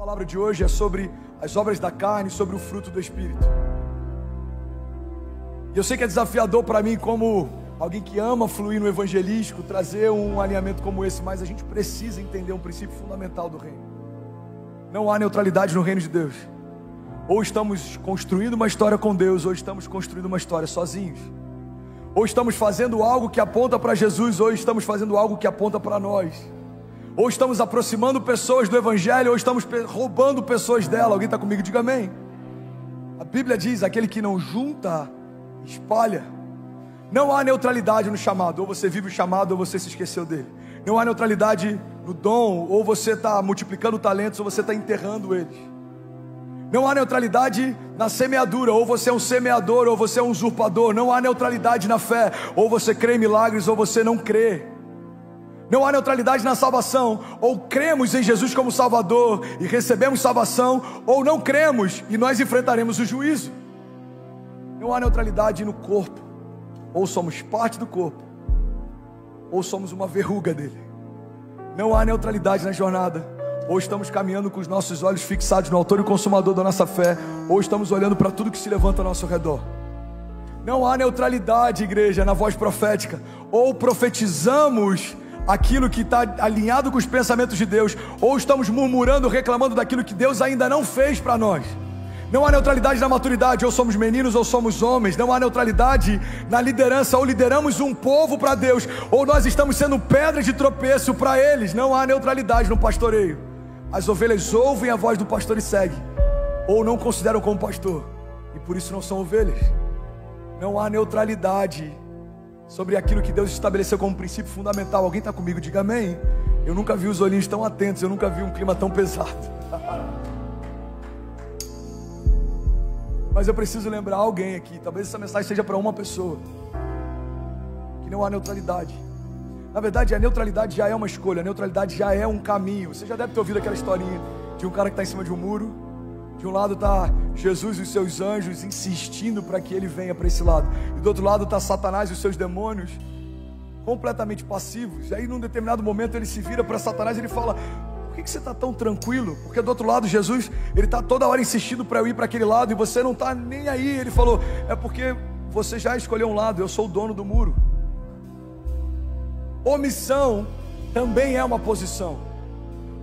palavra de hoje é sobre as obras da carne, sobre o fruto do Espírito. E eu sei que é desafiador para mim, como alguém que ama fluir no evangelístico, trazer um alinhamento como esse, mas a gente precisa entender um princípio fundamental do reino. Não há neutralidade no reino de Deus. Ou estamos construindo uma história com Deus, ou estamos construindo uma história sozinhos. Ou estamos fazendo algo que aponta para Jesus, ou estamos fazendo algo que aponta para nós. Ou estamos aproximando pessoas do evangelho, ou estamos roubando pessoas dela. Alguém está comigo? Diga amém. A Bíblia diz: aquele que não junta, espalha. Não há neutralidade no chamado. Ou você vive o chamado, ou você se esqueceu dele. Não há neutralidade no dom. Ou você está multiplicando talentos, ou você está enterrando eles. Não há neutralidade na semeadura. Ou você é um semeador, ou você é um usurpador. Não há neutralidade na fé. Ou você crê em milagres, ou você não crê. Não há neutralidade na salvação. Ou cremos em Jesus como Salvador e recebemos salvação, ou não cremos e nós enfrentaremos o juízo. Não há neutralidade no corpo. Ou somos parte do corpo, ou somos uma verruga dele. Não há neutralidade na jornada. Ou estamos caminhando com os nossos olhos fixados no autor e consumador da nossa fé, ou estamos olhando para tudo que se levanta ao nosso redor. Não há neutralidade, igreja, na voz profética. Ou profetizamos aquilo que está alinhado com os pensamentos de Deus, ou estamos murmurando, reclamando daquilo que Deus ainda não fez para nós. Não há neutralidade na maturidade. Ou somos meninos ou somos homens. Não há neutralidade na liderança. Ou lideramos um povo para Deus, ou nós estamos sendo pedra de tropeço para eles. Não há neutralidade no pastoreio. As ovelhas ouvem a voz do pastor e seguem, ou não consideram como pastor, e por isso não são ovelhas. Não há neutralidade sobre aquilo que Deus estabeleceu como princípio fundamental. Alguém está comigo? Diga amém. Eu nunca vi os olhinhos tão atentos. Eu nunca vi um clima tão pesado. Mas eu preciso lembrar alguém aqui. Talvez essa mensagem seja para uma pessoa. Que não há neutralidade. Na verdade, a neutralidade já é uma escolha. A neutralidade já é um caminho. Você já deve ter ouvido aquela historinha de um cara que está em cima de um muro. De um lado está Jesus e os seus anjos insistindo para que ele venha para esse lado. E do outro lado está Satanás e os seus demônios completamente passivos. E aí num determinado momento ele se vira para Satanás e ele fala: por que você está tão tranquilo? Porque do outro lado Jesus, ele está toda hora insistindo para eu ir para aquele lado e você não está nem aí. Ele falou: é porque você já escolheu um lado, eu sou o dono do muro. Omissão também é uma posição.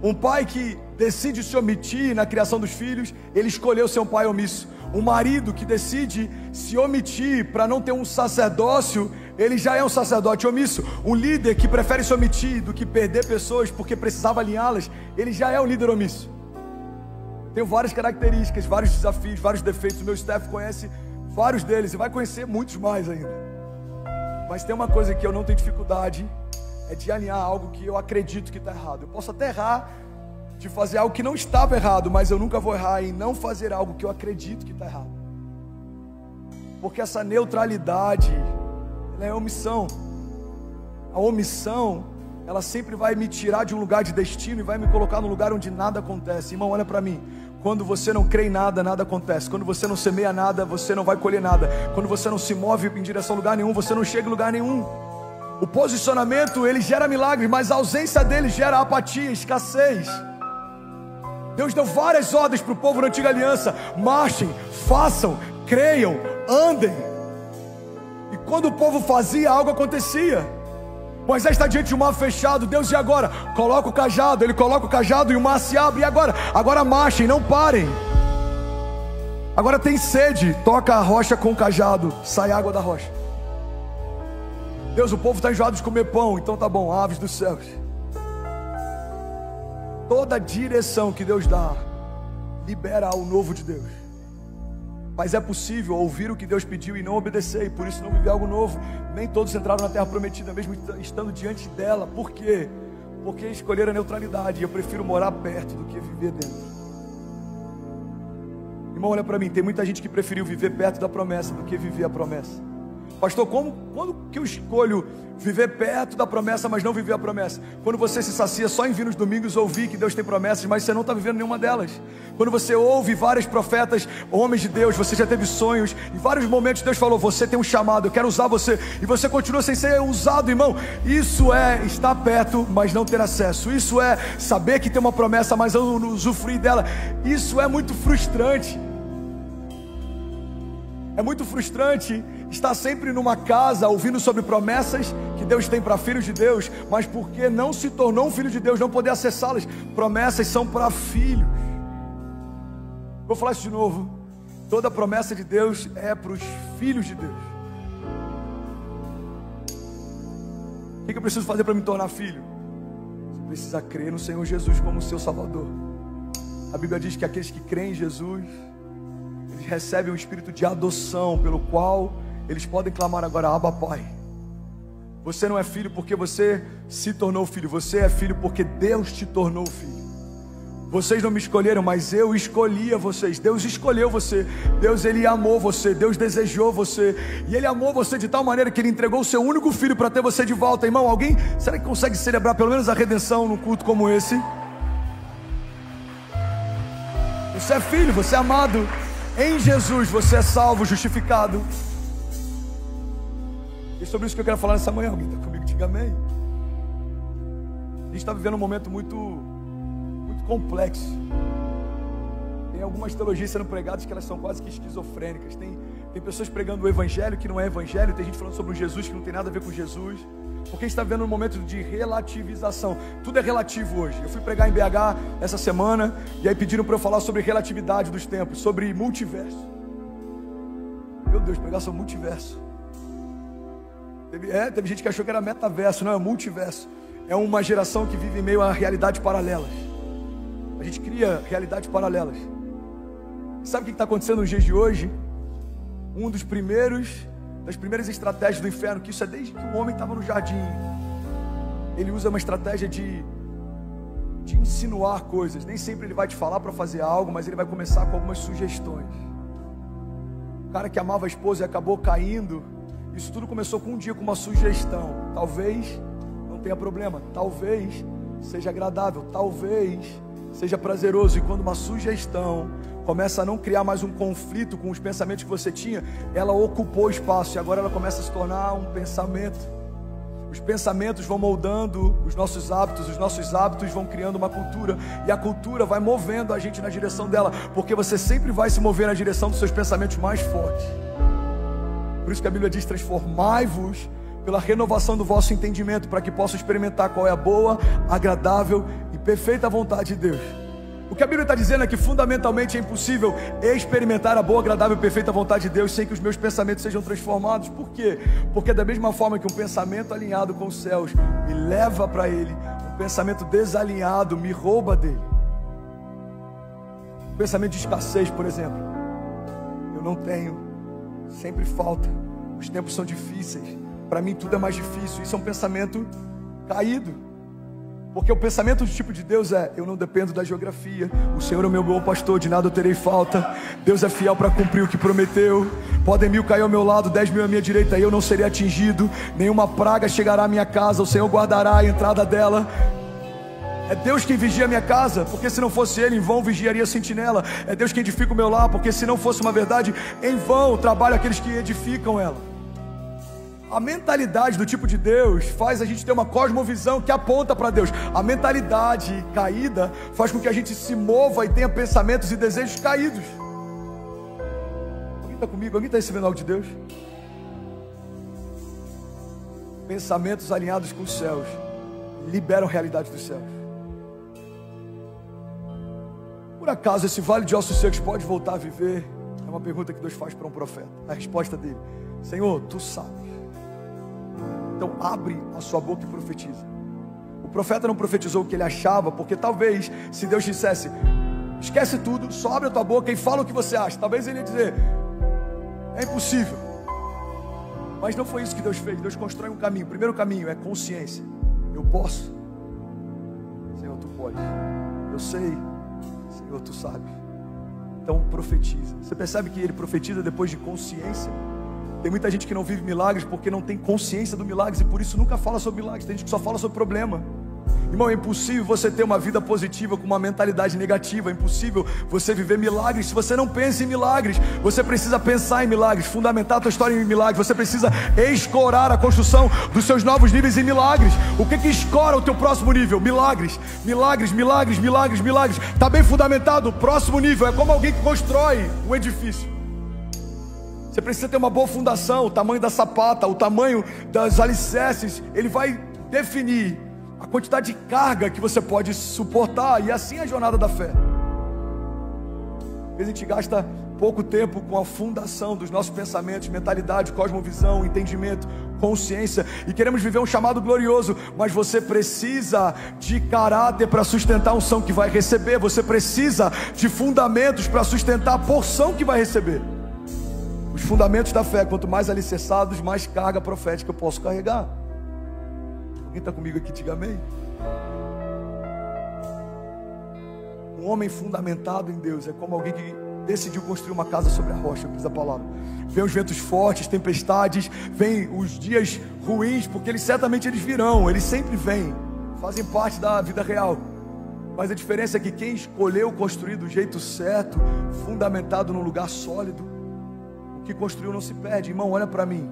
Um pai que decide se omitir na criação dos filhos, ele escolheu ser um pai omisso. Um marido que decide se omitir para não ter um sacerdócio, ele já é um sacerdote omisso. Um líder que prefere se omitir do que perder pessoas porque precisava alinhá-las, ele já é um líder omisso. Tenho várias características, vários desafios, vários defeitos. O meu staff conhece vários deles e vai conhecer muitos mais ainda. Mas tem uma coisa que eu não tenho dificuldade, é de alinhar algo que eu acredito que está errado. Eu posso até errar de fazer algo que não estava errado, mas eu nunca vou errar em não fazer algo que eu acredito que está errado. Porque essa neutralidade, ela é omissão. A omissão, ela sempre vai me tirar de um lugar de destino e vai me colocar num lugar onde nada acontece. Irmão, olha para mim. Quando você não crê em nada, nada acontece. Quando você não semeia nada, você não vai colher nada. Quando você não se move em direção a lugar nenhum, você não chega em lugar nenhum. O posicionamento, ele gera milagres, mas a ausência dele gera apatia, escassez. Deus deu várias ordens para o povo na antiga aliança: marchem, façam, creiam, andem. E quando o povo fazia, algo acontecia. Moisés está diante de um mar fechado. Deus, e agora? Coloca o cajado. Ele coloca o cajado e o mar se abre. E agora? Agora marchem, não parem. Agora tem sede. Toca a rocha com o cajado, sai água da rocha. Deus, o povo está enjoado de comer pão. Então tá bom, aves dos céus. Toda direção que Deus dá libera o novo de Deus. Mas é possível ouvir o que Deus pediu e não obedecer, e por isso não viver algo novo. Nem todos entraram na terra prometida, mesmo estando diante dela. Por quê? Porque escolheram a neutralidade. E eu prefiro morar perto do que viver dentro. Irmão, olha para mim. Tem muita gente que preferiu viver perto da promessa do que viver a promessa. Pastor, quando que eu escolho viver perto da promessa, mas não viver a promessa? Quando você se sacia só em vir nos domingos ouvir que Deus tem promessas, mas você não está vivendo nenhuma delas. Quando você ouve vários profetas, homens de Deus, você já teve sonhos, em vários momentos Deus falou, você tem um chamado, eu quero usar você, e você continua sem ser usado, irmão. Isso é estar perto, mas não ter acesso. Isso é saber que tem uma promessa, mas não usufruir dela. Isso é muito frustrante. É muito frustrante estar sempre numa casa ouvindo sobre promessas que Deus tem para filhos de Deus, mas porque não se tornou um filho de Deus, não poder acessá-las. Promessas são para filhos. Vou falar isso de novo. Toda promessa de Deus é para os filhos de Deus. O que eu preciso fazer para me tornar filho? Você precisa crer no Senhor Jesus como seu Salvador. A Bíblia diz que aqueles que creem em Jesus, eles recebem um espírito de adoção, pelo qual eles podem clamar agora, Abba Pai. Você não é filho porque você se tornou filho, você é filho porque Deus te tornou filho. Vocês não me escolheram, mas eu escolhi a vocês. Deus escolheu você. Deus, Ele amou você. Deus desejou você. E Ele amou você de tal maneira que Ele entregou o seu único filho para ter você de volta. Irmão, alguém, será que consegue celebrar pelo menos a redenção num culto como esse? Você é filho, você é amado. Em Jesus você é salvo, justificado. E sobre isso que eu quero falar nessa manhã. Alguém está comigo? Diga amém. A gente está vivendo um momento muito complexo. Tem algumas teologias sendo pregadas que elas são quase que esquizofrênicas. Tem pessoas pregando o evangelho que não é evangelho. Tem gente falando sobre um Jesus que não tem nada a ver com Jesus. Porque a gente está vivendo um momento de relativização. Tudo é relativo hoje. Eu fui pregar em BH essa semana, e aí pediram para eu falar sobre relatividade dos tempos, sobre multiverso. Meu Deus, pregar sobre multiverso. Teve gente que achou que era metaverso. Não, é multiverso. É uma geração que vive em meio a realidades paralelas. A gente cria realidades paralelas. E sabe o que está acontecendo nos dias de hoje? Das primeiras estratégias do inferno, que isso é desde que o homem estava no jardim. Ele usa uma estratégia de insinuar coisas. Nem sempre ele vai te falar para fazer algo, mas ele vai começar com algumas sugestões. O cara que amava a esposa e acabou caindo, isso tudo começou com um dia, com uma sugestão. Talvez não tenha problema, talvez seja agradável, talvez seja prazeroso. E quando uma sugestão começa a não criar mais um conflito com os pensamentos que você tinha, ela ocupou espaço, e agora ela começa a se tornar um pensamento. Os pensamentos vão moldando os nossos hábitos vão criando uma cultura, e a cultura vai movendo a gente na direção dela, porque você sempre vai se mover na direção dos seus pensamentos mais fortes. Por isso que a Bíblia diz, transformai-vos pela renovação do vosso entendimento, para que possam experimentar qual é a boa, agradável e perfeita vontade de Deus. O que a Bíblia está dizendo é que fundamentalmente é impossível experimentar a boa, agradável e perfeita vontade de Deus sem que os meus pensamentos sejam transformados. Por quê? Porque da mesma forma que um pensamento alinhado com os céus me leva para Ele, um pensamento desalinhado me rouba dele. Um pensamento de escassez, por exemplo. Eu não tenho, sempre falta, os tempos são difíceis, para mim tudo é mais difícil. Isso é um pensamento caído. Porque o pensamento do tipo de Deus é: eu não dependo da geografia, o Senhor é o meu bom pastor, de nada eu terei falta, Deus é fiel para cumprir o que prometeu. Podem 1000 cair ao meu lado, 10.000 à minha direita, e eu não serei atingido. Nenhuma praga chegará à minha casa, o Senhor guardará a entrada dela. É Deus quem vigia a minha casa, porque se não fosse Ele, em vão vigiaria a sentinela. É Deus quem edifica o meu lar, porque se não fosse uma verdade, em vão trabalham aqueles que edificam ela. A mentalidade do tipo de Deus faz a gente ter uma cosmovisão que aponta para Deus. A mentalidade caída faz com que a gente se mova e tenha pensamentos e desejos caídos. Alguém está comigo? Alguém está recebendo algo de Deus? Pensamentos alinhados com os céus liberam a realidade dos céus. Por acaso esse vale de ossos secos pode voltar a viver? É uma pergunta que Deus faz para um profeta. A resposta dele: Senhor, Tu sabes. Então abre a sua boca e profetiza. O profeta não profetizou o que ele achava, porque talvez, se Deus dissesse: esquece tudo, só abre a tua boca e fala o que você acha, talvez ele ia dizer: é impossível. Mas não foi isso que Deus fez. Deus constrói um caminho. O primeiro caminho é consciência. Eu posso, Senhor, Tu pode. Eu sei, Senhor, Tu sabe. Então profetiza. Você percebe que ele profetiza depois de consciência? Tem muita gente que não vive milagres porque não tem consciência do milagres e por isso nunca fala sobre milagres. Tem gente que só fala sobre problema. Irmão, é impossível você ter uma vida positiva com uma mentalidade negativa. É impossível você viver milagres se você não pensa em milagres. Você precisa pensar em milagres, fundamentar a tua história em milagres. Você precisa escorar a construção dos seus novos níveis em milagres. O que escora o teu próximo nível? Milagres, milagres, milagres, milagres, milagres. Está bem fundamentado. O próximo nível é como alguém que constrói um edifício. Você precisa ter uma boa fundação. O tamanho da sapata, o tamanho das alicerces, ele vai definir a quantidade de carga que você pode suportar. E assim é a jornada da fé. Às vezes a gente gasta pouco tempo com a fundação dos nossos pensamentos, mentalidade, cosmovisão, entendimento, consciência, e queremos viver um chamado glorioso, mas você precisa de caráter para sustentar a unção que vai receber. Você precisa de fundamentos para sustentar a porção que vai receber. Os fundamentos da fé, quanto mais alicerçados, mais carga profética eu posso carregar. Alguém está comigo aqui? Diga amém. Um homem fundamentado em Deus é como alguém que decidiu construir uma casa sobre a rocha, diz a palavra. Vem os ventos fortes, tempestades, vem os dias ruins, porque eles certamente virão, eles sempre vêm, fazem parte da vida real. Mas a diferença é que quem escolheu construir do jeito certo, fundamentado num lugar sólido, o que construiu não se perde. Irmão, olha para mim.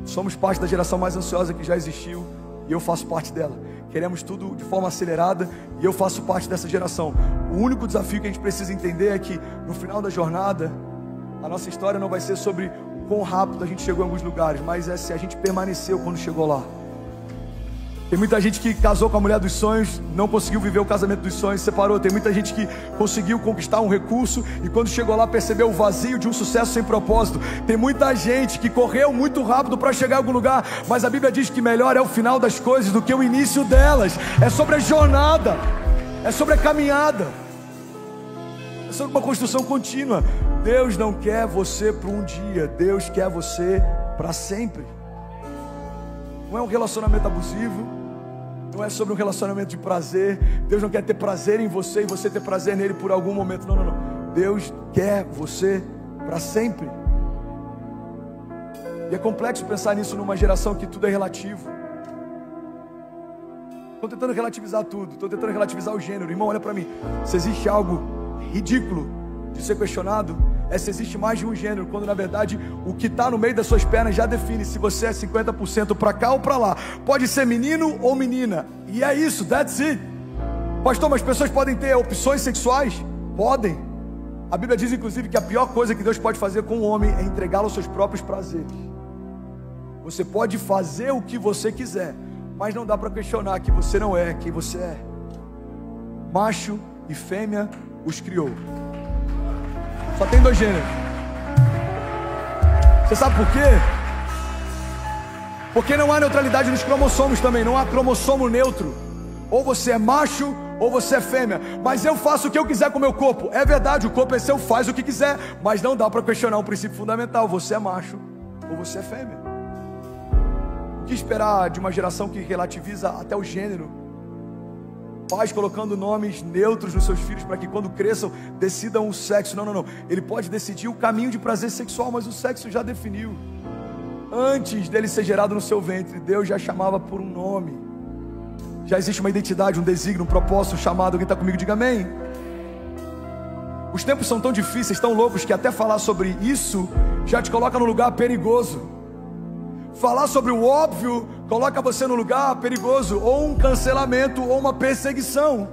Somos parte da geração mais ansiosa que já existiu e eu faço parte dela. Queremos tudo de forma acelerada e eu faço parte dessa geração. O único desafio que a gente precisa entender é que no final da jornada, a nossa história não vai ser sobre o quão rápido a gente chegou em alguns lugares, mas é se a gente permaneceu quando chegou lá. Tem muita gente que casou com a mulher dos sonhos, não conseguiu viver o casamento dos sonhos, separou. Tem muita gente que conseguiu conquistar um recurso e quando chegou lá percebeu o vazio de um sucesso sem propósito. Tem muita gente que correu muito rápido para chegar em algum lugar, mas a Bíblia diz que melhor é o final das coisas do que o início delas. É sobre a jornada, é sobre a caminhada, é sobre uma construção contínua. Deus não quer você para um dia, Deus quer você para sempre. Não é um relacionamento abusivo, não é sobre um relacionamento de prazer. Deus não quer ter prazer em você e você ter prazer nele por algum momento. Não, não, não. Deus quer você para sempre. E é complexo pensar nisso numa geração que tudo é relativo. Estou tentando relativizar tudo, estou tentando relativizar o gênero. Irmão, olha para mim. Se existe algo ridículo de ser questionado, é se existe mais de um gênero, quando na verdade o que está no meio das suas pernas já define se você é 50% para cá ou para lá. Pode ser menino ou menina, e é isso, that's it. Pastor, mas pessoas podem ter opções sexuais? Podem. A Bíblia diz inclusive que a pior coisa que Deus pode fazer com o homem é entregá-lo aos seus próprios prazeres. Você pode fazer o que você quiser, mas não dá para questionar que você não é quem você é. Macho e fêmea os criou. Só tem dois gêneros. Você sabe por quê? Porque não há neutralidade nos cromossomos também. Não há cromossomo neutro. Ou você é macho ou você é fêmea. Mas eu faço o que eu quiser com o meu corpo. É verdade, o corpo é seu, faz o que quiser. Mas não dá para questionar um princípio fundamental. Você é macho ou você é fêmea. O que esperar de uma geração que relativiza até o gênero? Pais colocando nomes neutros nos seus filhos para que quando cresçam decidam o sexo. Não, não, não. Ele pode decidir o caminho de prazer sexual, mas o sexo já definiu. Antes dele ser gerado no seu ventre, Deus já chamava por um nome. Já existe uma identidade, um desígnio, um propósito, um chamado. Alguém está comigo? Diga amém. Os tempos são tão difíceis, tão loucos, que até falar sobre isso já te coloca num lugar perigoso. Falar sobre o óbvio coloca você num lugar perigoso, ou um cancelamento, ou uma perseguição.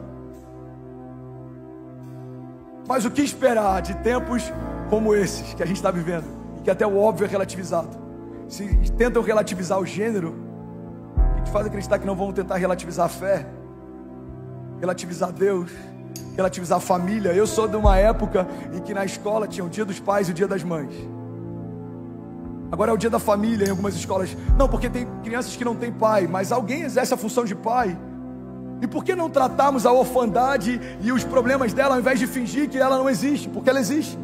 Mas o que esperar de tempos como esses que a gente está vivendo, e que até o óbvio é relativizado? Se tentam relativizar o gênero, o que te faz acreditar que não vão tentar relativizar a fé, relativizar Deus, relativizar a família? Eu sou de uma época em que na escola tinha o dia dos pais e o dia das mães. Agora é o dia da família em algumas escolas. Não, porque tem crianças que não têm pai, mas alguém exerce a função de pai. E por que não tratarmos a orfandade e os problemas dela ao invés de fingir que ela não existe? Porque ela existe.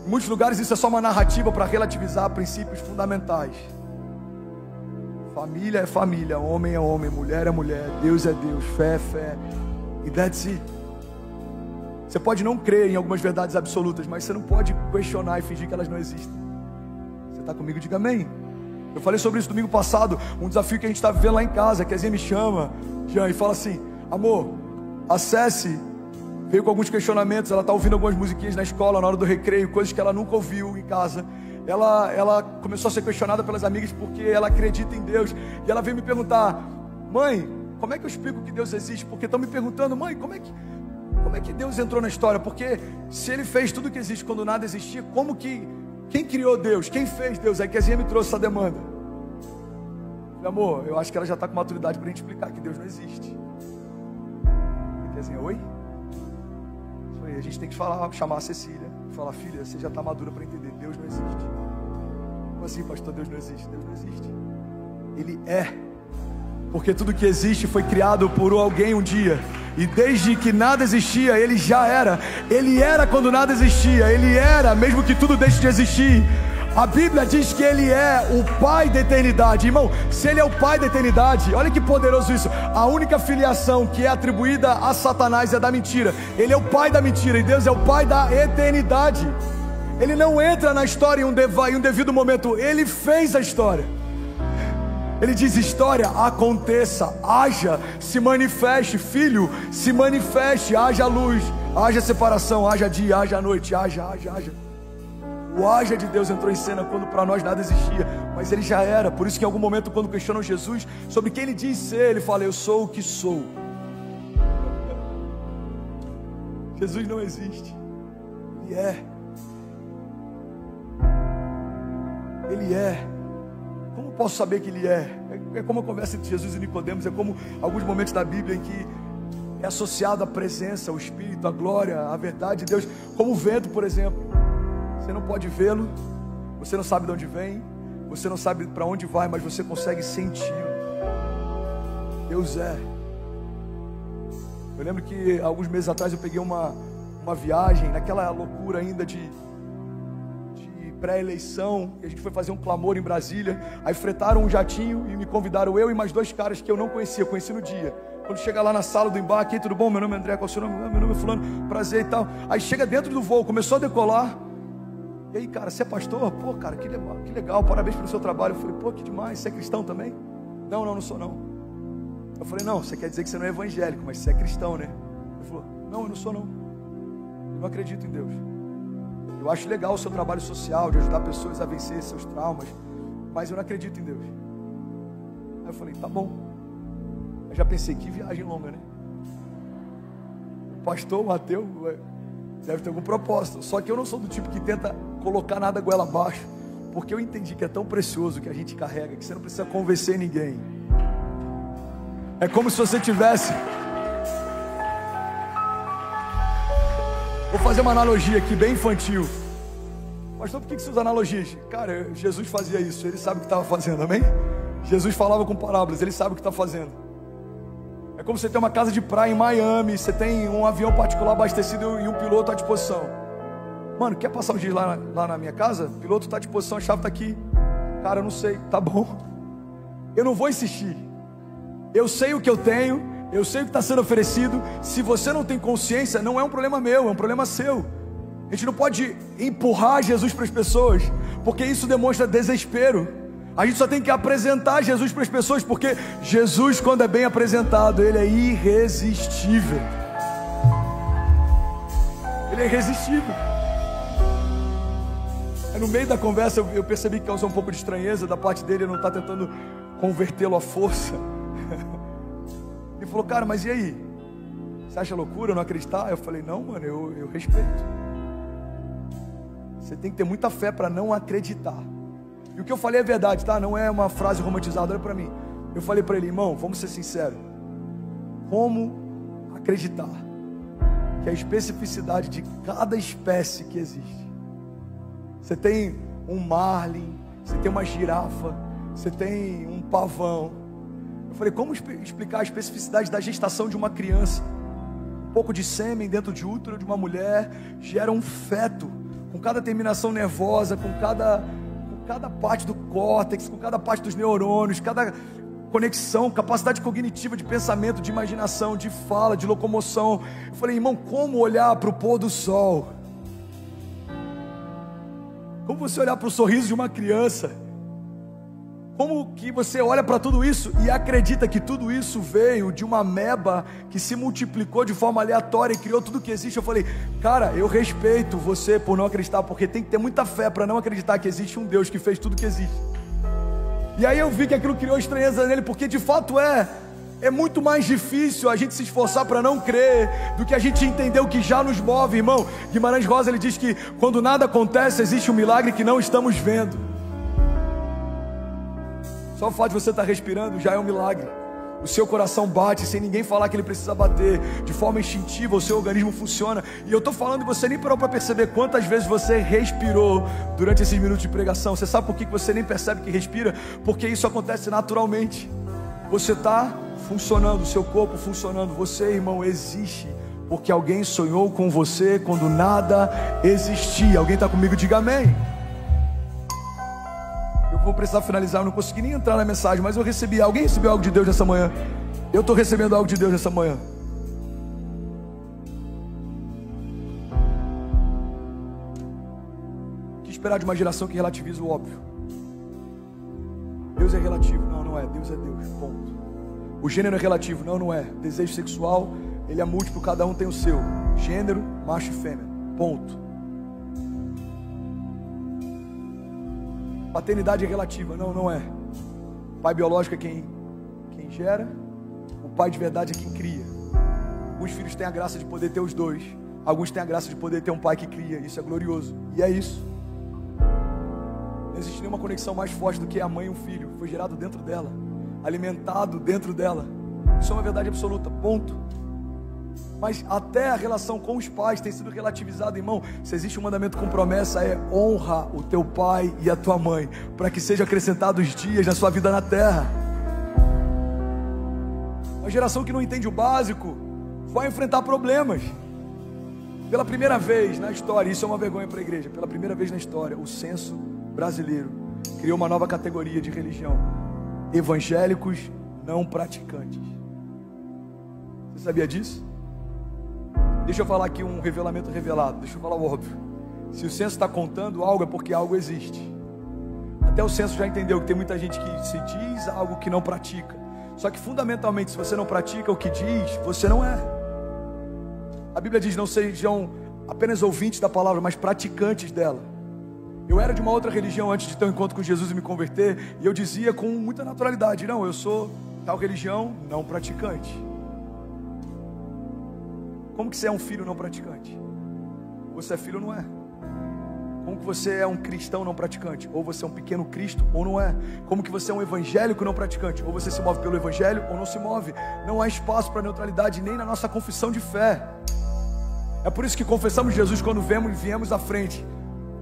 Em muitos lugares isso é só uma narrativa para relativizar princípios fundamentais. Família é família, homem é homem, mulher é mulher, Deus é Deus, fé é fé. E that's it. Você pode não crer em algumas verdades absolutas, mas você não pode questionar e fingir que elas não existem. Você está comigo? Diga amém. Eu falei sobre isso domingo passado, um desafio que a gente está vivendo lá em casa, que a Zinha me chama, Jean, e fala assim: amor, a Ceci veio com alguns questionamentos, ela está ouvindo algumas musiquinhas na escola, na hora do recreio, coisas que ela nunca ouviu em casa. Ela começou a ser questionada pelas amigas porque ela acredita em Deus. E ela veio me perguntar: mãe, como é que eu explico que Deus existe? Porque estão me perguntando: mãe, como é que Deus entrou na história? Porque se Ele fez tudo que existe quando nada existia, quem criou Deus? Quem fez Deus? Aí que a Zinha me trouxe essa demanda. Meu amor, eu acho que ela já está com maturidade para a gente explicar que Deus não existe. E a Zinha: oi? A gente tem que chamar a Cecília e falar: filha, você já está madura para entender, Deus não existe. Como assim, pastor? Deus não existe? Deus não existe. Ele é. Porque tudo que existe foi criado por alguém um dia. E desde que nada existia, Ele já era. Ele era quando nada existia. Ele era, mesmo que tudo deixe de existir. A Bíblia diz que Ele é o Pai da eternidade. Irmão, se Ele é o Pai da eternidade, olha que poderoso isso. A única filiação que é atribuída a Satanás é da mentira. Ele é o pai da mentira e Deus é o Pai da eternidade. Ele não entra na história em um devido momento. Ele fez a história. Ele diz: história, aconteça, haja, se manifeste. Filho, se manifeste, haja luz, haja separação, haja dia, haja noite, haja. O haja de Deus entrou em cena quando para nós nada existia, mas Ele já era. Por isso que em algum momento, quando questionam Jesus sobre quem Ele diz ser, Ele fala: eu sou o que sou. Jesus não existe. Ele é. Ele é. Como posso saber que Ele é? É como a conversa entre Jesus e Nicodemos. É como alguns momentos da Bíblia em que é associado a presença, o Espírito, a glória, a verdade de Deus. Como o vento, por exemplo. Você não pode vê-lo, você não sabe de onde vem, você não sabe para onde vai, mas você consegue senti-lo. Deus é. Eu lembro que alguns meses atrás eu peguei uma viagem, naquela loucura ainda de pré-eleição, e a gente foi fazer um clamor em Brasília. Aí fretaram um jatinho e me convidaram, eu e mais 2 caras que eu não conhecia, conheci no dia. Quando chega lá na sala do embarque: tudo bom? Meu nome é André, qual é o seu nome? Meu nome é fulano, prazer e tal. Aí chega dentro do voo, começou a decolar. E aí, cara, você é pastor? Pô, cara, que legal, parabéns pelo seu trabalho. Eu falei: pô, que demais, você é cristão também? Não sou não. Eu falei: não, você quer dizer que você não é evangélico, mas você é cristão, né? Ele falou: não, eu não sou não. Eu não acredito em Deus. Eu acho legal o seu trabalho social, de ajudar pessoas a vencer seus traumas, mas eu não acredito em Deus. Aí eu falei: tá bom. Eu já pensei: que viagem longa, né? O pastor, o ateu, deve ter algum propósito. Só que eu não sou do tipo que tenta colocar nada goela abaixo, porque eu entendi que é tão precioso que a gente carrega, que você não precisa convencer ninguém. É como se você tivesse... Vou fazer uma analogia aqui bem infantil. Pastor, por que você usa analogias? Cara, Jesus fazia isso, Ele sabe o que estava fazendo, amém? Jesus falava com parábolas, Ele sabe o que está fazendo. É como você tem uma casa de praia em Miami, você tem um avião particular abastecido e um piloto à disposição. Mano, quer passar um dia lá na minha casa? O piloto está à disposição, a chave está aqui. Cara, eu não sei, tá bom. Eu não vou insistir. Eu sei o que eu tenho, eu sei o que está sendo oferecido. Se você não tem consciência, não é um problema meu, é um problema seu. A gente não pode empurrar Jesus para as pessoas, porque isso demonstra desespero. A gente só tem que apresentar Jesus para as pessoas, porque Jesus, quando é bem apresentado, Ele é irresistível. Ele é irresistível. No meio da conversa eu percebi que causou um pouco de estranheza da parte dele. Ele não está tentando convertê-lo à força. Ele falou: cara, mas e aí? Você acha loucura eu não acreditar? Eu falei: não, mano, eu respeito. Você tem que ter muita fé para não acreditar. E o que eu falei é verdade, tá? Não é uma frase romantizada, olha para mim. Eu falei para ele: irmão, vamos ser sinceros. Como acreditar que a especificidade de cada espécie que existe? Você tem um marlin, você tem uma girafa, você tem um pavão. Eu falei: como explicar a especificidade da gestação de uma criança? Um pouco de sêmen dentro de útero de uma mulher gera um feto, com cada terminação nervosa, com cada parte do córtex, com cada parte dos neurônios, conexão, capacidade cognitiva de pensamento, de imaginação, de fala, de locomoção. Eu falei, irmão, como olhar para o pôr do sol? Como você olhar para o sorriso de uma criança? Como que você olha para tudo isso e acredita que tudo isso veio de uma ameba que se multiplicou de forma aleatória e criou tudo que existe? Eu falei, cara, eu respeito você por não acreditar, porque tem que ter muita fé para não acreditar que existe um Deus que fez tudo que existe. E aí eu vi que aquilo criou estranheza nele, porque de fato é muito mais difícil a gente se esforçar para não crer do que a gente entender o que já nos move, irmão. Guimarães Rosa, ele diz que quando nada acontece, existe um milagre que não estamos vendo. Só o fato de você estar respirando já é um milagre. O seu coração bate sem ninguém falar que ele precisa bater. De forma instintiva, o seu organismo funciona. E eu estou falando e você nem parou para perceber quantas vezes você respirou durante esses minutos de pregação. Você sabe por que você nem percebe que respira? Porque isso acontece naturalmente. Você está funcionando, o seu corpo funcionando. Você, irmão, existe porque alguém sonhou com você quando nada existia. Alguém está comigo? Diga amém. Vou precisar finalizar, eu não consegui nem entrar na mensagem, mas eu recebi. Alguém recebeu algo de Deus nessa manhã? Eu estou recebendo algo de Deus nessa manhã. O que esperar de uma geração que relativiza o óbvio? Deus é relativo. Não, não é. Deus é Deus, ponto. O gênero é relativo. Não, não é. Desejo sexual, ele é múltiplo, cada um tem o seu. Gênero, macho e fêmea, ponto. Paternidade é relativa. Não, não é. Pai biológico é quem gera. O pai de verdade é quem cria. Alguns filhos têm a graça de poder ter os dois. Alguns têm a graça de poder ter um pai que cria. Isso é glorioso. E é isso. Não existe nenhuma conexão mais forte do que a mãe e um filho. Foi gerado dentro dela, alimentado dentro dela. Isso é uma verdade absoluta, ponto. Mas até a relação com os pais tem sido relativizada, irmão. Se existe um mandamento com promessa, é honra o teu pai e a tua mãe, para que sejam acrescentados dias na sua vida na terra. Uma geração que não entende o básico vai enfrentar problemas. Pela primeira vez na história, isso é uma vergonha para a igreja, pela primeira vez na história, o censo brasileiro criou uma nova categoria de religião: evangélicos não praticantes. Você sabia disso? Deixa eu falar aqui um revelamento revelado. Deixa eu falar o óbvio. Se o censo está contando algo, é porque algo existe. Até o censo já entendeu que tem muita gente que se diz algo que não pratica. Só que fundamentalmente, se você não pratica o que diz, você não é. A Bíblia diz: não sejam apenas ouvintes da palavra, mas praticantes dela. Eu era de uma outra religião antes de ter um encontro com Jesus e me converter, e eu dizia com muita naturalidade: não, eu sou tal religião não praticante. Como que você é um filho não praticante? Você é filho ou não é? Como que você é um cristão não praticante? Ou você é um pequeno Cristo ou não é? Como que você é um evangélico não praticante? Ou você se move pelo evangelho ou não se move? Não há espaço para neutralidade nem na nossa confissão de fé. É por isso que confessamos Jesus quando viemos à frente.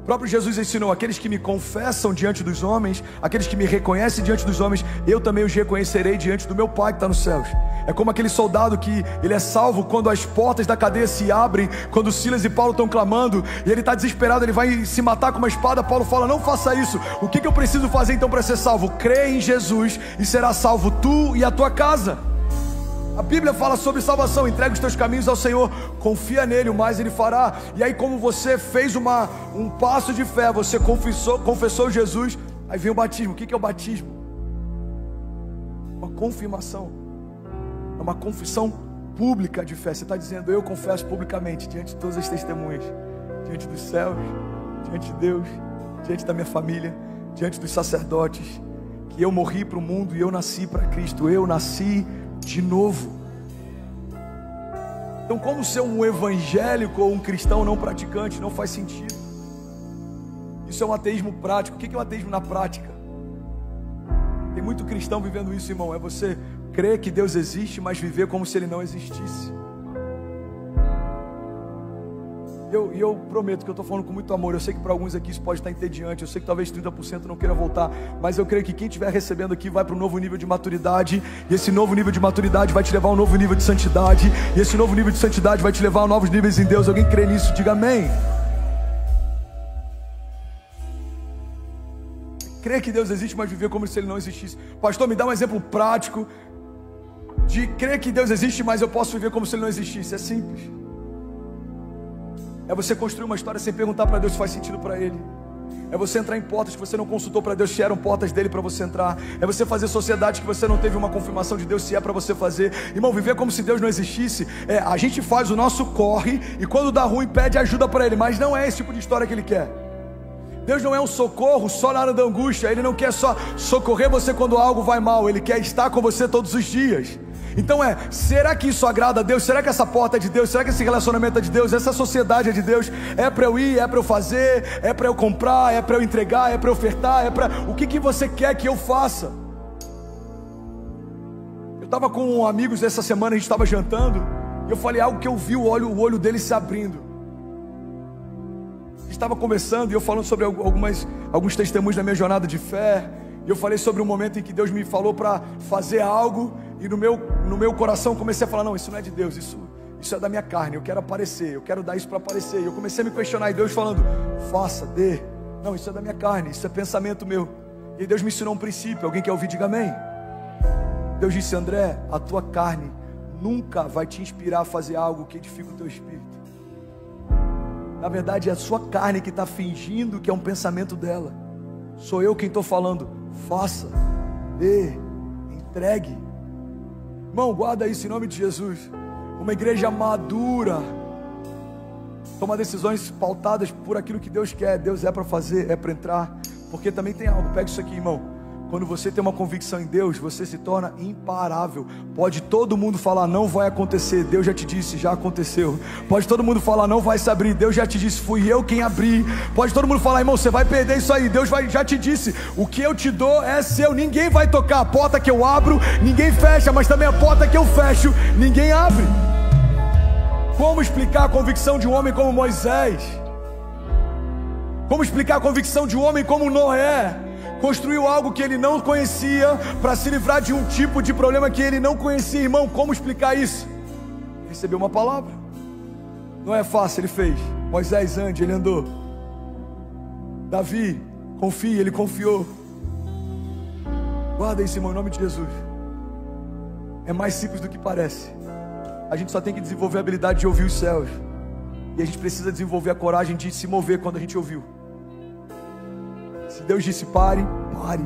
O próprio Jesus ensinou: aqueles que me confessam diante dos homens, aqueles que me reconhecem diante dos homens, eu também os reconhecerei diante do meu Pai que está nos céus. É como aquele soldado que ele é salvo quando as portas da cadeia se abrem, quando Silas e Paulo estão clamando, e ele está desesperado, ele vai se matar com uma espada. Paulo fala: não faça isso. O que eu preciso fazer então para ser salvo? Crê em Jesus e será salvo tu e a tua casa. A Bíblia fala sobre salvação: entrega os teus caminhos ao Senhor, confia nele, o mais ele fará. E aí, como você fez um passo de fé, você confessou Jesus, aí vem o batismo. O que é o batismo? Uma confirmação, é uma confissão pública de fé. Você está dizendo: eu confesso publicamente, diante de todas as testemunhas, diante dos céus, diante de Deus, diante da minha família, diante dos sacerdotes, que eu morri para o mundo e eu nasci para Cristo. Eu nasci de novo. Então, como ser um evangélico ou um cristão não praticante não faz sentido. Isso é um ateísmo prático. O que é um ateísmo na prática? Tem muito cristão vivendo isso, irmão. É você crer que Deus existe, mas viver como se Ele não existisse. E eu prometo que eu estou falando com muito amor. Eu sei que para alguns aqui isso pode estar entediante. Eu sei que talvez 30% não queira voltar. Mas eu creio que quem estiver recebendo aqui vai para um novo nível de maturidade. E esse novo nível de maturidade vai te levar a um novo nível de santidade. E esse novo nível de santidade vai te levar a novos níveis em Deus. Alguém crê nisso? Diga amém. crer que Deus existe, mas viver como se Ele não existisse. Pastor, me dá um exemplo prático de crer que Deus existe, mas eu posso viver como se Ele não existisse. É simples. É você construir uma história sem perguntar para Deus se faz sentido para Ele. É você entrar em portas que você não consultou para Deus se eram portas dele para você entrar. É você fazer sociedade que você não teve uma confirmação de Deus se é para você fazer. Irmão, viver como se Deus não existisse, a gente faz o nosso corre e quando dá ruim pede ajuda para Ele, mas não é esse tipo de história que Ele quer. Deus não é um socorro só na hora da angústia. Ele não quer só socorrer você quando algo vai mal. Ele quer estar com você todos os dias. Então será que isso agrada a Deus? Será que essa porta é de Deus? Será que esse relacionamento é de Deus? Essa sociedade é de Deus? É para eu ir? É para eu fazer? É para eu comprar? É para eu entregar? É para eu ofertar? O que você quer que eu faça? Eu estava com amigos essa semana, a gente estava jantando, e eu falei algo que eu vi o olho dele se abrindo. A gente estava conversando e eu falando sobre alguns testemunhos da minha jornada de fé. E eu falei sobre um momento em que Deus me falou para fazer algo, e no meu coração comecei a falar, não, isso não é de Deus, isso é da minha carne, eu quero aparecer, eu quero dar isso para aparecer. E eu comecei a me questionar, e Deus falando, faça, dê. Não, isso é da minha carne, isso é pensamento meu. E Deus me ensinou um princípio. Alguém quer ouvir? Diga amém. Deus disse, André, a tua carne nunca vai te inspirar a fazer algo que edifica o teu espírito. Na verdade é a sua carne que está fingindo que é um pensamento dela. Sou eu quem estou falando, faça, dê, entregue. Irmão, guarda isso em nome de Jesus. Uma igreja madura toma decisões pautadas por aquilo que Deus quer. Deus é para fazer, é para entrar. Porque também tem algo, pega isso aqui, irmão. Quando você tem uma convicção em Deus, você se torna imparável. Pode todo mundo falar, não vai acontecer, Deus já te disse, já aconteceu. Pode todo mundo falar, não vai se abrir, Deus já te disse, fui eu quem abri. Pode todo mundo falar, irmão, você vai perder isso aí, Deus já te disse, o que eu te dou é seu, ninguém vai tocar. A porta que eu abro, ninguém fecha, mas também a porta que eu fecho, ninguém abre. Como explicar a convicção de um homem como Moisés? Como explicar a convicção de um homem como Noé? Construiu algo que ele não conhecia para se livrar de um tipo de problema que ele não conhecia. Irmão, como explicar isso? Ele recebeu uma palavra. Não é fácil, ele fez. Moisés, ande, ele andou. Davi, confie, ele confiou. Guarda isso, irmão, em nome de Jesus. É mais simples do que parece. A gente só tem que desenvolver a habilidade de ouvir os céus. E a gente precisa desenvolver a coragem de se mover quando a gente ouviu. Se Deus disse pare, pare.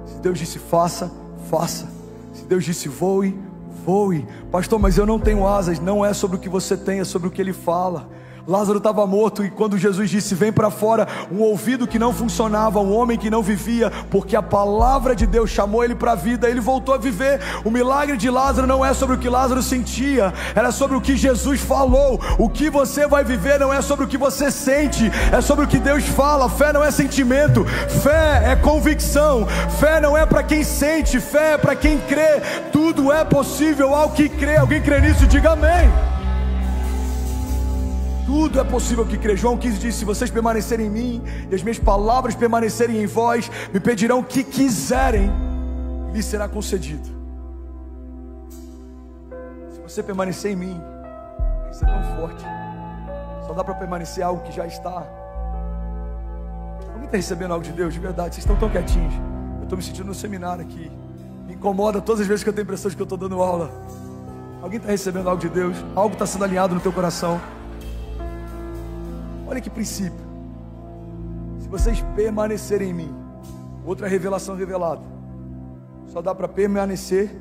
Se Deus disse faça, faça. Se Deus disse voe, voe. Pastor, mas eu não tenho asas. Não é sobre o que você tem, é sobre o que Ele fala. Lázaro estava morto e quando Jesus disse vem para fora, um ouvido que não funcionava, um homem que não vivia, porque a palavra de Deus chamou ele para a vida, ele voltou a viver. O milagre de Lázaro não é sobre o que Lázaro sentia, era sobre o que Jesus falou. O que você vai viver não é sobre o que você sente, é sobre o que Deus fala. Fé não é sentimento, fé é convicção. Fé não é para quem sente, fé é para quem crê. Tudo é possível ao que crê. Alguém crê nisso? Diga amém. Tudo é possível que crê. João 15 diz, se vocês permanecerem em mim e as minhas palavras permanecerem em vós, me pedirão o que quiserem, lhes será concedido. Se você permanecer em mim, isso é tão forte. Só dá para permanecer algo que já está. Alguém está recebendo algo de Deus? De verdade, vocês estão tão quietinhos. Eu estou me sentindo no seminário aqui. Me incomoda todas as vezes que eu tenho a impressão de que eu estou dando aula. Alguém está recebendo algo de Deus? Algo está sendo alinhado no teu coração. Olha que princípio. Se vocês permanecerem em mim, outra revelação revelada, só dá para permanecer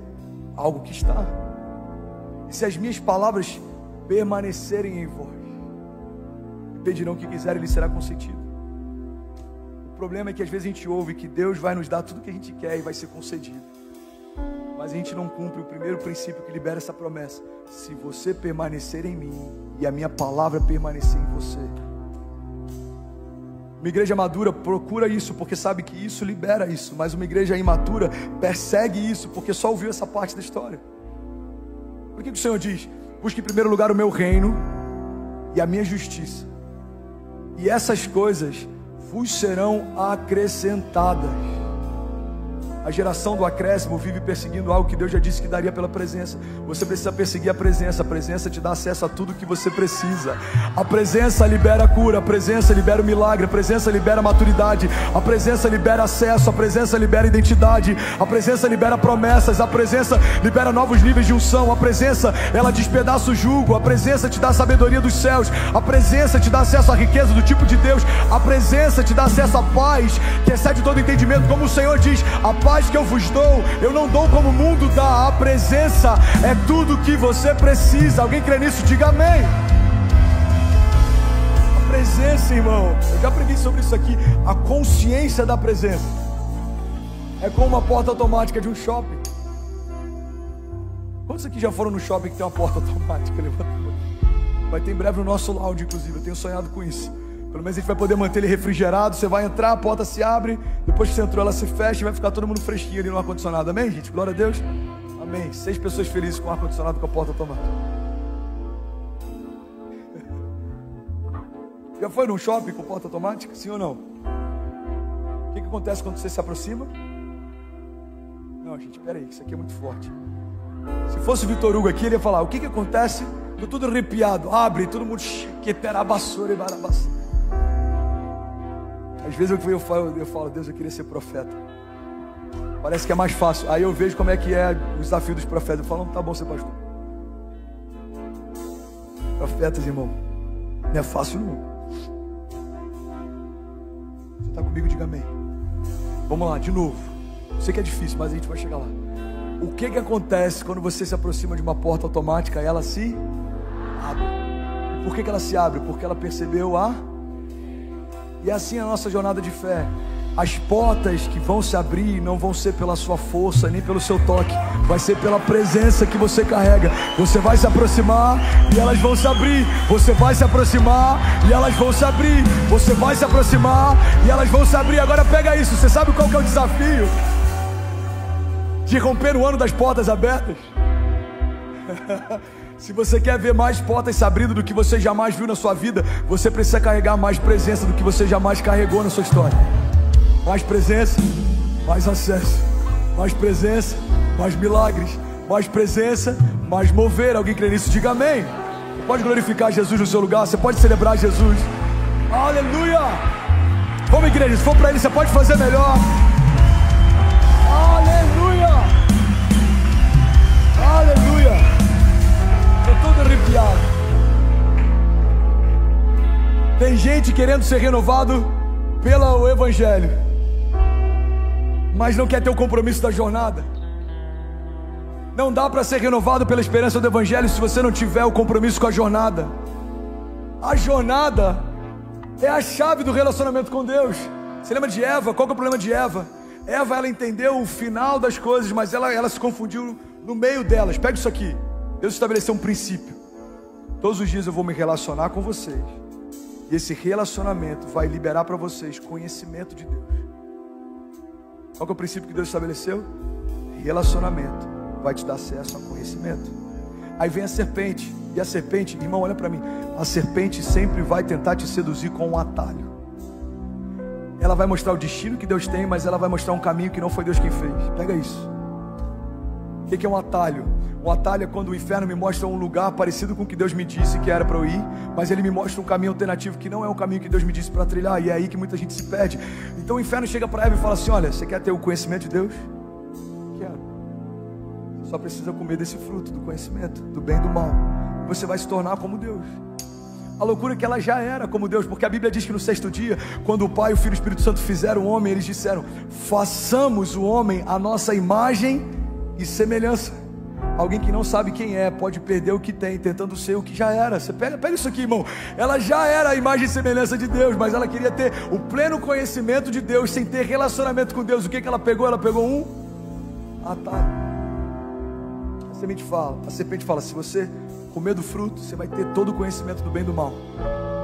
algo que está. E se as minhas palavras permanecerem em vós, pedirão o que quiserem, lhe será concedido. O problema é que às vezes a gente ouve que Deus vai nos dar tudo que a gente quer e vai ser concedido, mas a gente não cumpre o primeiro princípio que libera essa promessa. Se você permanecer em mim e a minha palavra permanecer em você. Uma igreja madura procura isso porque sabe que isso libera isso, mas uma igreja imatura persegue isso porque só ouviu essa parte da história. Por que o Senhor diz? Busque em primeiro lugar o meu reino e a minha justiça, e essas coisas vos serão acrescentadas. A geração do acréscimo vive perseguindo algo que Deus já disse que daria pela presença. Você precisa perseguir a presença te dá acesso a tudo que você precisa. A presença libera a cura, a presença libera o milagre, a presença libera a maturidade, a presença libera acesso, a presença libera identidade, a presença libera promessas, a presença libera novos níveis de unção, a presença, ela despedaça o jugo, a presença te dá a sabedoria dos céus, a presença te dá acesso à riqueza do tipo de Deus, a presença te dá acesso à paz, que excede todo entendimento, como o Senhor diz, a paz que eu vos dou, eu não dou como o mundo dá. A presença é tudo que você precisa. Alguém crê nisso? Diga amém. A presença, irmão, eu já preguei sobre isso aqui. A consciência da presença é como uma porta automática de um shopping. Quantos aqui já foram no shopping que tem uma porta automática? Levanta a mão. Vai ter em breve no nosso lounge, inclusive. Eu tenho sonhado com isso. Pelo menos a gente vai poder manter ele refrigerado. Você vai entrar, a porta se abre, depois que você entrou ela se fecha e vai ficar todo mundo fresquinho ali no ar-condicionado. Amém, gente? Glória a Deus. Amém. 6 pessoas felizes com o ar-condicionado com a porta automática. Já foi num shopping com porta automática? Sim ou não? O que acontece quando você se aproxima? Não, gente, peraí, isso aqui é muito forte. Se fosse o Vitor Hugo aqui, ele ia falar: o que acontece? Tô tudo arrepiado, abre, todo mundo que perabassura e barabassura. Às vezes eu falo, Deus, eu queria ser profeta. Parece que é mais fácil. Aí eu vejo como é que é o desafio dos profetas. Eu falo, não, tá bom ser pastor. Profetas, irmão, não é fácil não. Você está comigo, diga amém. Vamos lá, de novo. Eu sei que é difícil, mas a gente vai chegar lá. O que acontece quando você se aproxima de uma porta automática e ela se abre? E por que ela se abre? Porque ela percebeu E assim a nossa jornada de fé. As portas que vão se abrir não vão ser pela sua força, nem pelo seu toque. Vai ser pela presença que você carrega. Você vai se aproximar e elas vão se abrir. Você vai se aproximar e elas vão se abrir. Você vai se aproximar e elas vão se abrir. Agora pega isso. Você sabe qual que é o desafio de romper o ano das portas abertas? Se você quer ver mais portas se abrindo do que você jamais viu na sua vida, você precisa carregar mais presença do que você jamais carregou na sua história. Mais presença, mais acesso. Mais presença, mais milagres. Mais presença, mais mover. Alguém crê nisso? Diga amém. Você pode glorificar Jesus no seu lugar. Você pode celebrar Jesus. Aleluia. Vamos, igreja, se for para Ele, você pode fazer melhor. Aleluia. Aleluia. Estou todo arrepiado. Tem gente querendo ser renovado pelo Evangelho, mas não quer ter o compromisso da jornada. Não dá para ser renovado pela esperança do Evangelho se você não tiver o compromisso com a jornada. A jornada é a chave do relacionamento com Deus. Você lembra de Eva? Qual que é o problema de Eva? Eva, ela entendeu o final das coisas, mas ela se confundiu no meio delas. Pega isso aqui. Deus estabeleceu um princípio. Todos os dias eu vou me relacionar com vocês, e esse relacionamento vai liberar para vocês conhecimento de Deus. Qual que é o princípio que Deus estabeleceu? Relacionamento vai te dar acesso a conhecimento. Aí vem a serpente. E a serpente, irmão, olha para mim. A serpente sempre vai tentar te seduzir com um atalho. Ela vai mostrar o destino que Deus tem, mas ela vai mostrar um caminho que não foi Deus quem fez. Pega isso. O que é um atalho? Um atalho é quando o inferno me mostra um lugar parecido com o que Deus me disse que era para eu ir, mas ele me mostra um caminho alternativo que não é o caminho que Deus me disse para trilhar, e é aí que muita gente se perde. Então o inferno chega para Eva e fala assim: olha, você quer ter o conhecimento de Deus? Quero. Você só precisa comer desse fruto do conhecimento, do bem e do mal. Você vai se tornar como Deus. A loucura é que ela já era como Deus, porque a Bíblia diz que no 6º dia, quando o Pai, o Filho e o Espírito Santo fizeram o homem, eles disseram: façamos o homem à nossa imagem e semelhança. Alguém que não sabe quem é pode perder o que tem, tentando ser o que já era. Você pega isso aqui, irmão. Ela já era a imagem e semelhança de Deus, mas ela queria ter o pleno conhecimento de Deus, sem ter relacionamento com Deus. O que ela pegou? Ela pegou um atalho. A serpente fala: se você comer do fruto, você vai ter todo o conhecimento do bem e do mal.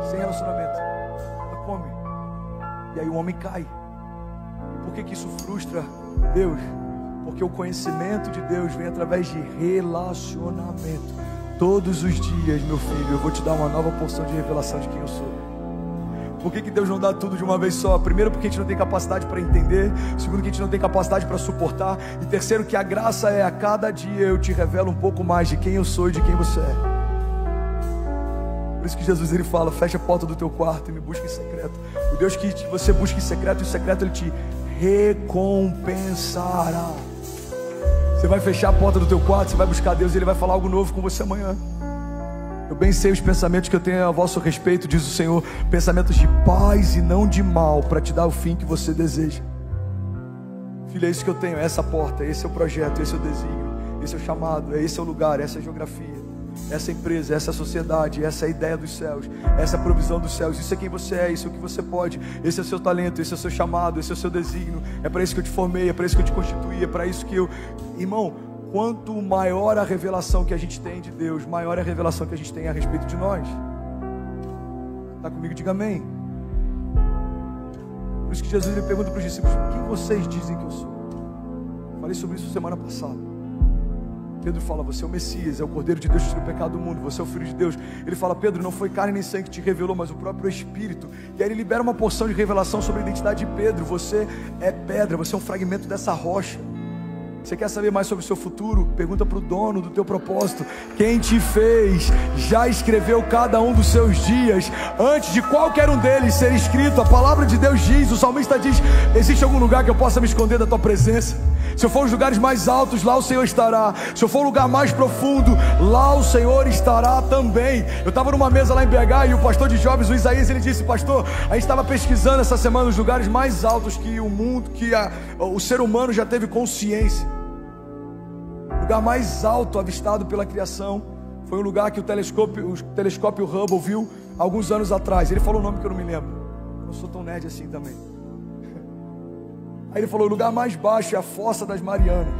Sem relacionamento. Ela come. E aí o homem cai. E por que isso frustra Deus? Porque o conhecimento de Deus vem através de relacionamento. Todos os dias, meu filho, eu vou te dar uma nova porção de revelação de quem eu sou. Por que Deus não dá tudo de uma vez só? Primeiro, porque a gente não tem capacidade para entender. Segundo, que a gente não tem capacidade para suportar. E terceiro, que a graça é: a cada dia eu te revelo um pouco mais de quem eu sou e de quem você é. Por isso que Jesus, ele fala: fecha a porta do teu quarto e me busca em secreto. O Deus que você busca em secreto, em secreto Ele te recompensará. Você vai fechar a porta do teu quarto, você vai buscar Deus e Ele vai falar algo novo com você amanhã. Eu bem sei os pensamentos que eu tenho a vosso respeito, diz o Senhor, pensamentos de paz e não de mal, para te dar o fim que você deseja. Filho, é isso que eu tenho, é essa porta, esse é o projeto, esse é o desígnio, esse é o chamado, esse é o lugar, essa é a geografia, essa é a empresa, essa é a sociedade, essa é a ideia dos céus, essa é a provisão dos céus. Isso é quem você é, isso é o que você pode, esse é o seu talento, esse é o seu chamado, esse é o seu desígnio. É para isso que eu te formei, é para isso que eu te constituí, é para isso que eu... Irmão, quanto maior a revelação que a gente tem de Deus, maior é a revelação que a gente tem a respeito de nós. Está comigo? Diga amém. Por isso que Jesus, ele pergunta para os discípulos: quem vocês dizem que eu sou? Falei sobre isso semana passada. Pedro fala: você é o Messias, é o Cordeiro de Deus que tira o pecado do mundo, você é o Filho de Deus. Ele fala: Pedro, não foi carne nem sangue que te revelou, mas o próprio Espírito. E aí ele libera uma porção de revelação sobre a identidade de Pedro. Você é pedra, você é um fragmento dessa rocha. Você quer saber mais sobre o seu futuro? Pergunta para o dono do teu propósito. Quem te fez já escreveu cada um dos seus dias antes de qualquer um deles ser escrito. A palavra de Deus diz, o salmista diz: existe algum lugar que eu possa me esconder da tua presença? Se eu for os lugares mais altos, lá o Senhor estará. Se eu for o lugar mais profundo, lá o Senhor estará também. Eu estava numa mesa lá em BH e o pastor de jovens, o Isaías, ele disse: pastor, a gente estava pesquisando essa semana os lugares mais altos que o mundo, o ser humano já teve consciência. O lugar mais alto avistado pela criação foi um lugar que o telescópio Hubble viu alguns anos atrás. Ele falou um nome que eu não me lembro, eu não sou tão nerd assim também. Aí ele falou: o lugar mais baixo é a Fossa das Marianas,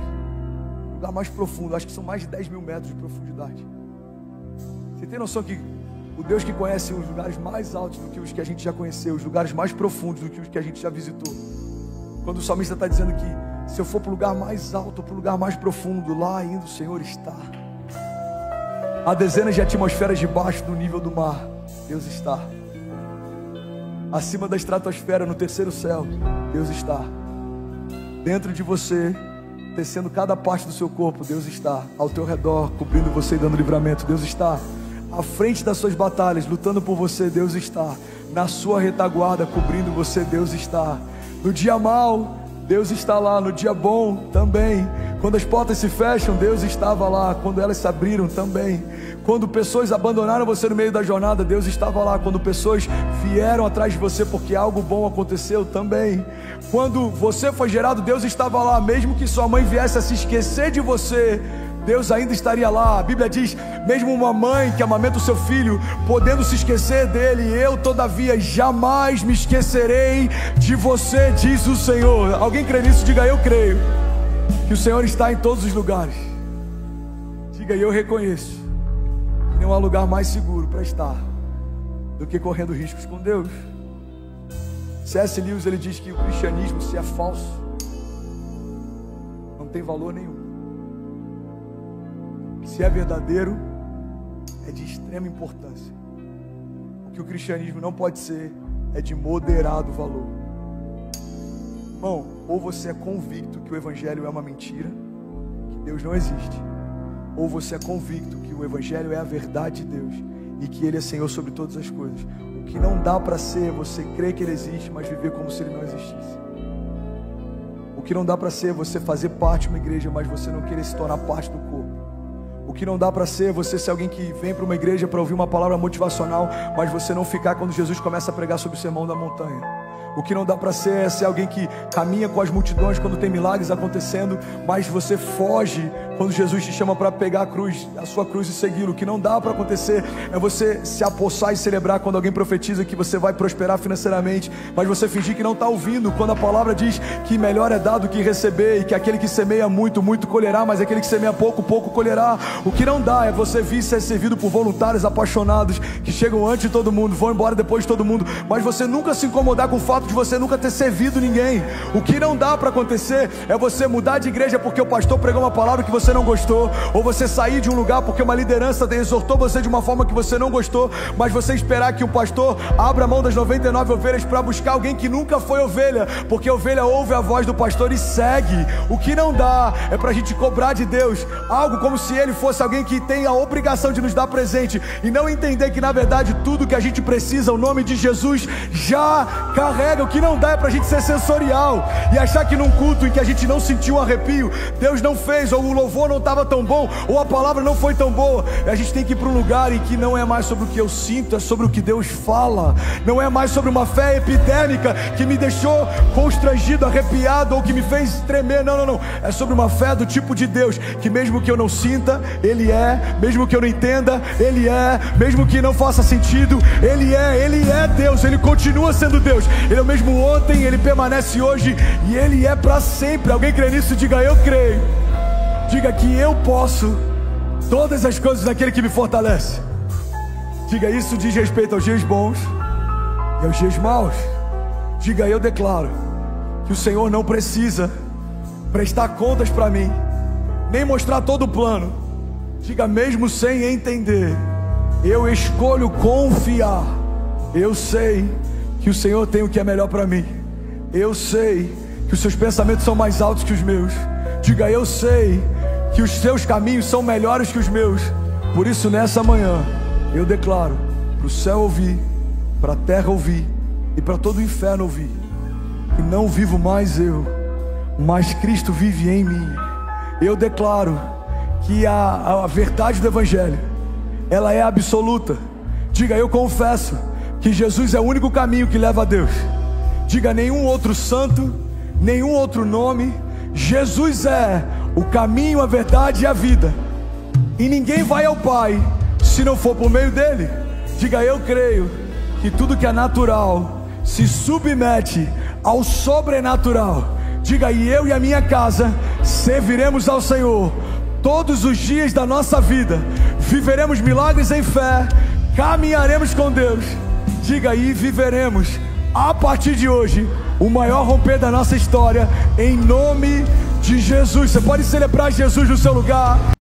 o lugar mais profundo, acho que são mais de 10 mil metros de profundidade. Você tem noção que o Deus que conhece os lugares mais altos do que os que a gente já conheceu, os lugares mais profundos do que os que a gente já visitou? Quando o salmista está dizendo que se eu for para o lugar mais alto, para o lugar mais profundo, lá ainda o Senhor está. Há dezenas de atmosferas debaixo do nível do mar, Deus está. Acima da estratosfera, no terceiro céu, Deus está. Dentro de você, tecendo cada parte do seu corpo, Deus está. Ao teu redor, cobrindo você e dando livramento, Deus está. À frente das suas batalhas, lutando por você, Deus está. Na sua retaguarda, cobrindo você, Deus está. No dia mau, Deus está lá. No dia bom também. Quando as portas se fecham, Deus estava lá. Quando elas se abriram também. Quando pessoas abandonaram você no meio da jornada, Deus estava lá. Quando pessoas vieram atrás de você porque algo bom aconteceu também. Quando você foi gerado, Deus estava lá. Mesmo que sua mãe viesse a se esquecer de você, Deus ainda estaria lá. A Bíblia diz: mesmo uma mãe que amamenta o seu filho, podendo se esquecer dele, eu todavia jamais me esquecerei de você, diz o Senhor. Alguém crê nisso? Diga: eu creio que o Senhor está em todos os lugares. Diga: eu reconheço que não há lugar mais seguro para estar do que correndo riscos com Deus. C.S. Lewis, ele diz que o cristianismo, se é falso, não tem valor nenhum. Se é verdadeiro, é de extrema importância. O que o cristianismo não pode ser é de moderado valor. Irmão, ou você é convicto que o evangelho é uma mentira, que Deus não existe, ou você é convicto que o evangelho é a verdade de Deus e que Ele é Senhor sobre todas as coisas. O que não dá para ser você crer que Ele existe, mas viver como se Ele não existisse. O que não dá para ser você fazer parte de uma igreja, mas você não querer se tornar parte do corpo. O que não dá para ser você ser alguém que vem para uma igreja para ouvir uma palavra motivacional, mas você não ficar quando Jesus começa a pregar sobre o sermão da montanha. O que não dá para ser é ser alguém que caminha com as multidões quando tem milagres acontecendo, mas você foge quando Jesus te chama para pegar a sua cruz e segui-lo. O que não dá para acontecer é você se apossar e celebrar quando alguém profetiza que você vai prosperar financeiramente, mas você fingir que não está ouvindo quando a palavra diz que melhor é dar do que receber, e que aquele que semeia muito, muito colherá, mas aquele que semeia pouco, pouco colherá. O que não dá é você vir ser servido por voluntários apaixonados que chegam antes de todo mundo, vão embora depois de todo mundo, mas você nunca se incomodar com o fato de você nunca ter servido ninguém. O que não dá para acontecer é você mudar de igreja porque o pastor pregou uma palavra que você você não gostou, ou você sair de um lugar porque uma liderança exortou você de uma forma que você não gostou, mas você esperar que o pastor abra mão das 99 ovelhas para buscar alguém que nunca foi ovelha, porque a ovelha ouve a voz do pastor e segue. O que não dá é para a gente cobrar de Deus algo como se Ele fosse alguém que tem a obrigação de nos dar presente, e não entender que na verdade tudo que a gente precisa, o nome de Jesus já carrega. O que não dá é para a gente ser sensorial e achar que num culto em que a gente não sentiu um arrepio, Deus não fez, ou o louvor não estava tão bom, ou a palavra não foi tão boa. A gente tem que ir para um lugar em que não é mais sobre o que eu sinto, é sobre o que Deus fala. Não é mais sobre uma fé epidêmica que me deixou constrangido, arrepiado, ou que me fez tremer. Não. É sobre uma fé do tipo de Deus, que mesmo que eu não sinta, Ele é. Mesmo que eu não entenda, Ele é. Mesmo que não faça sentido, Ele é Deus. Ele continua sendo Deus. Ele é o mesmo ontem, Ele permanece hoje, e Ele é para sempre. Alguém crê nisso? Diga: eu creio. Diga que eu posso todas as coisas naquele que me fortalece. Diga: isso diz respeito aos dias bons e aos dias maus. Diga: eu declaro que o Senhor não precisa prestar contas para mim, nem mostrar todo o plano. Diga: mesmo sem entender, eu escolho confiar. Eu sei que o Senhor tem o que é melhor para mim. Eu sei que os seus pensamentos são mais altos que os meus. Diga: eu sei que os seus caminhos são melhores que os meus. Por isso, nessa manhã, eu declaro para o céu ouvir, para a terra ouvir e para todo o inferno ouvir, que não vivo mais eu, mas Cristo vive em mim. Eu declaro que a verdade do Evangelho, ela é absoluta. Diga: eu confesso que Jesus é o único caminho que leva a Deus. Diga: nenhum outro santo, nenhum outro nome. Jesus é o caminho, a verdade e a vida, e ninguém vai ao Pai se não for por meio dele. Diga: eu creio que tudo que é natural se submete ao sobrenatural. Diga: e eu e a minha casa serviremos ao Senhor todos os dias da nossa vida. Viveremos milagres em fé, caminharemos com Deus. Diga: e viveremos a partir de hoje o maior romper da nossa história, em nome de Jesus. Você pode celebrar Jesus no seu lugar.